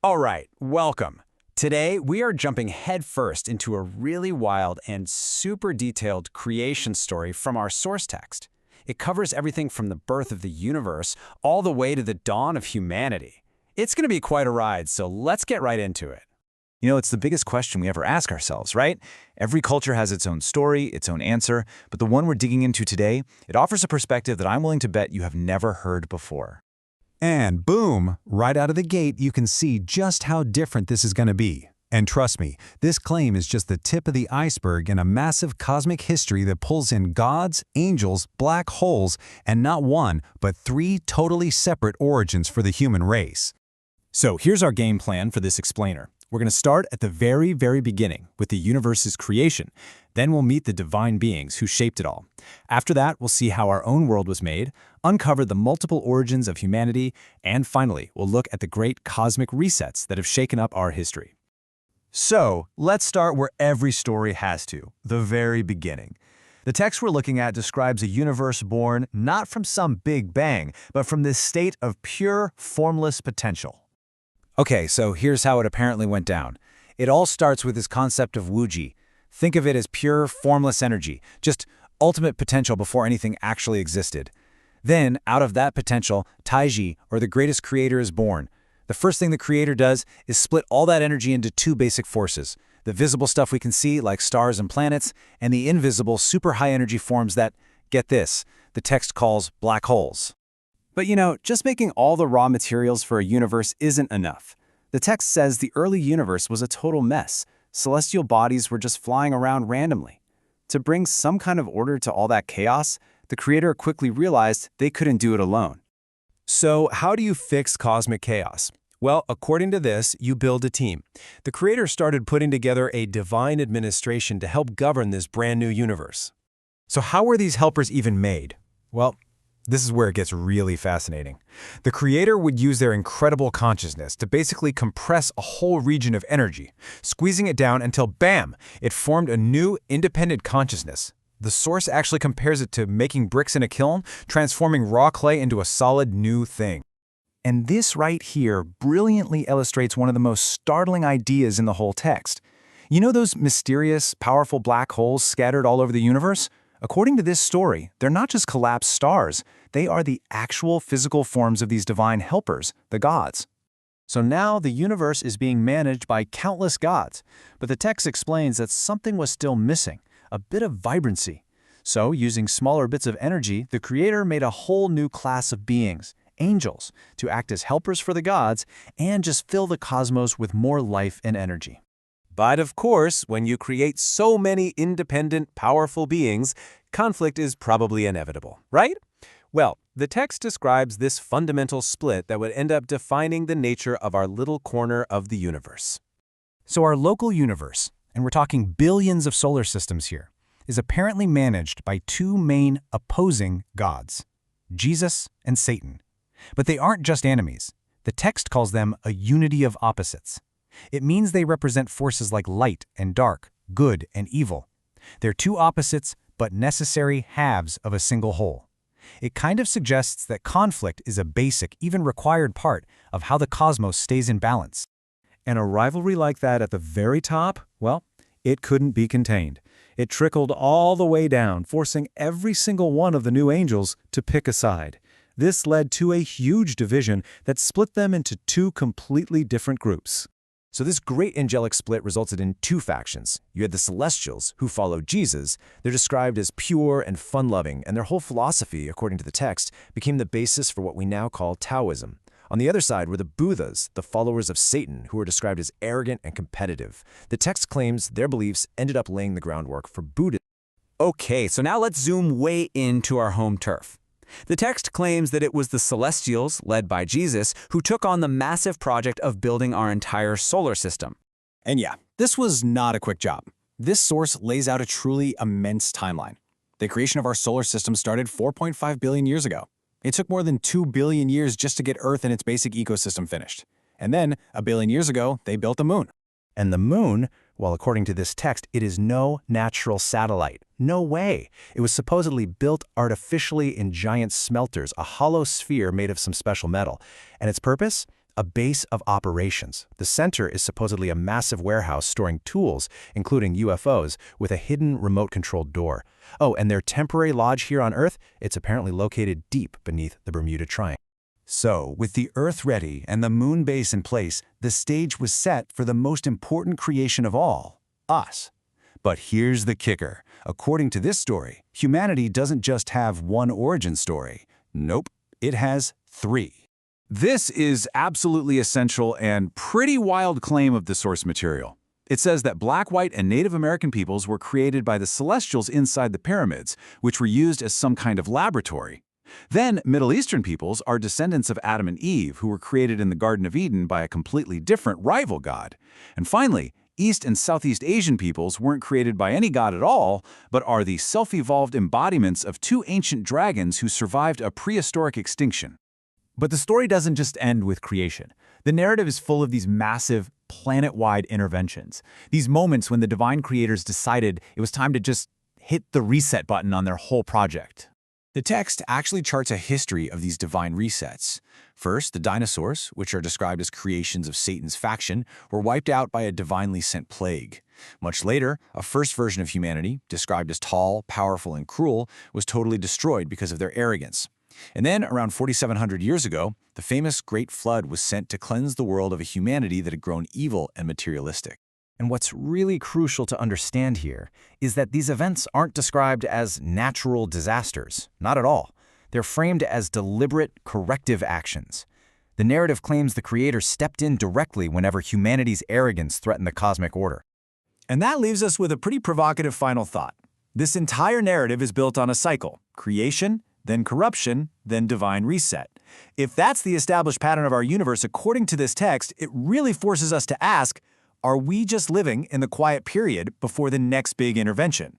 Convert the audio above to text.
All right, welcome. Today, we are jumping headfirst into a really wild and super detailed creation story from our source text. It covers everything from the birth of the universe all the way to the dawn of humanity. It's going to be quite a ride, so let's get right into it. It's the biggest question we ever ask ourselves, right? Every culture has its own story, its own answer, but the one we're digging into today, it offers a perspective that I'm willing to bet you have never heard before. And boom, right out of the gate, you can see just how different this is going to be. And trust me, this claim is just the tip of the iceberg in a massive cosmic history that pulls in gods, angels, black holes, and not one, but three totally separate origins for the human race. So here's our game plan for this explainer. We're going to start at the very, very beginning with the universe's creation. Then we'll meet the divine beings who shaped it all. After that, we'll see how our own world was made, uncover the multiple origins of humanity, and finally, we'll look at the great cosmic resets that have shaken up our history. So, let's start where every story has to, the very beginning. The text we're looking at describes a universe born not from some big bang, but from this state of pure, formless potential. Okay, so here's how it apparently went down. It all starts with this concept of wuji. Think of it as pure, formless energy, just ultimate potential before anything actually existed. Then, out of that potential, Taiji, or the greatest creator, is born. The first thing the creator does is split all that energy into two basic forces: the visible stuff we can see, like stars and planets, and the invisible, super high-energy forms that, get this, the text calls black holes. But just making all the raw materials for a universe isn't enough. The text says the early universe was a total mess. Celestial bodies were just flying around randomly. To bring some kind of order to all that chaos, the creator quickly realized they couldn't do it alone. So how do you fix cosmic chaos? Well, according to this, you build a team. The creator started putting together a divine administration to help govern this brand new universe. So how were these helpers even made? Well, this is where it gets really fascinating. The creator would use their incredible consciousness to basically compress a whole region of energy, squeezing it down until, bam, it formed a new, independent consciousness. The source actually compares it to making bricks in a kiln, transforming raw clay into a solid new thing. And this right here brilliantly illustrates one of the most startling ideas in the whole text. You know those mysterious, powerful black holes scattered all over the universe? According to this story, they're not just collapsed stars. They are the actual physical forms of these divine helpers, the gods. So now the universe is being managed by countless gods, but the text explains that something was still missing, a bit of vibrancy. So, using smaller bits of energy, the creator made a whole new class of beings, angels, to act as helpers for the gods and just fill the cosmos with more life and energy. But of course, when you create so many independent, powerful beings, conflict is probably inevitable, right? Well, the text describes this fundamental split that would end up defining the nature of our little corner of the universe. So our local universe, and we're talking billions of solar systems here, is apparently managed by two main opposing gods, Jesus and Satan. But they aren't just enemies. The text calls them a unity of opposites. It means they represent forces like light and dark, good and evil. They're two opposites, but necessary halves of a single whole. It kind of suggests that conflict is a basic, even required part of how the cosmos stays in balance. And a rivalry like that at the very top, well, it couldn't be contained. It trickled all the way down, forcing every single one of the new angels to pick a side. This led to a huge division that split them into two completely different groups. So this great angelic split resulted in two factions. You had the Celestials, who followed Jesus. They're described as pure and fun-loving, and their whole philosophy, according to the text, became the basis for what we now call Taoism. On the other side were the Buddhas, the followers of Satan, who were described as arrogant and competitive. The text claims their beliefs ended up laying the groundwork for Buddhism. Okay, so now let's zoom way into our home turf. The text claims that it was the Celestials, led by Jesus, who took on the massive project of building our entire solar system. And yeah, this was not a quick job. This source lays out a truly immense timeline. The creation of our solar system started 4.5 billion years ago. It took more than 2 billion years just to get Earth and its basic ecosystem finished. And then, a billion years ago, they built the moon. And the moon, well, according to this text, it is no natural satellite. No way. It was supposedly built artificially in giant smelters, a hollow sphere made of some special metal. And its purpose? a base of operations. The center is supposedly a massive warehouse storing tools, including UFOs, with a hidden remote-controlled door. Oh, and their temporary lodge here on Earth, it's apparently located deep beneath the Bermuda Triangle. So, with the Earth ready and the moon base in place, the stage was set for the most important creation of all, us. But here's the kicker. According to this story, humanity doesn't just have one origin story. Nope, it has 3. This is absolutely essential and pretty wild claim of the source material. It says that Black, white, and Native American peoples were created by the Celestials inside the pyramids, which were used as some kind of laboratory. Then, Middle Eastern peoples are descendants of Adam and Eve, who were created in the Garden of Eden by a completely different rival god. And finally, East and Southeast Asian peoples weren't created by any god at all, but are the self-evolved embodiments of 2 ancient dragons who survived a prehistoric extinction. But the story doesn't just end with creation. The narrative is full of these massive, planet-wide interventions. These moments when the divine creators decided it was time to just hit the reset button on their whole project. The text actually charts a history of these divine resets. First, the dinosaurs, which are described as creations of Satan's faction, were wiped out by a divinely sent plague. Much later, a first version of humanity, described as tall, powerful, and cruel, was totally destroyed because of their arrogance. And then, around 4,700 years ago, the famous Great Flood was sent to cleanse the world of a humanity that had grown evil and materialistic. And what's really crucial to understand here is that these events aren't described as natural disasters. Not at all. They're framed as deliberate, corrective actions. The narrative claims the Creator stepped in directly whenever humanity's arrogance threatened the cosmic order. And that leaves us with a pretty provocative final thought. This entire narrative is built on a cycle: creation, then corruption, then divine reset. If that's the established pattern of our universe according to this text, it really forces us to ask, are we just living in the quiet period before the next big intervention?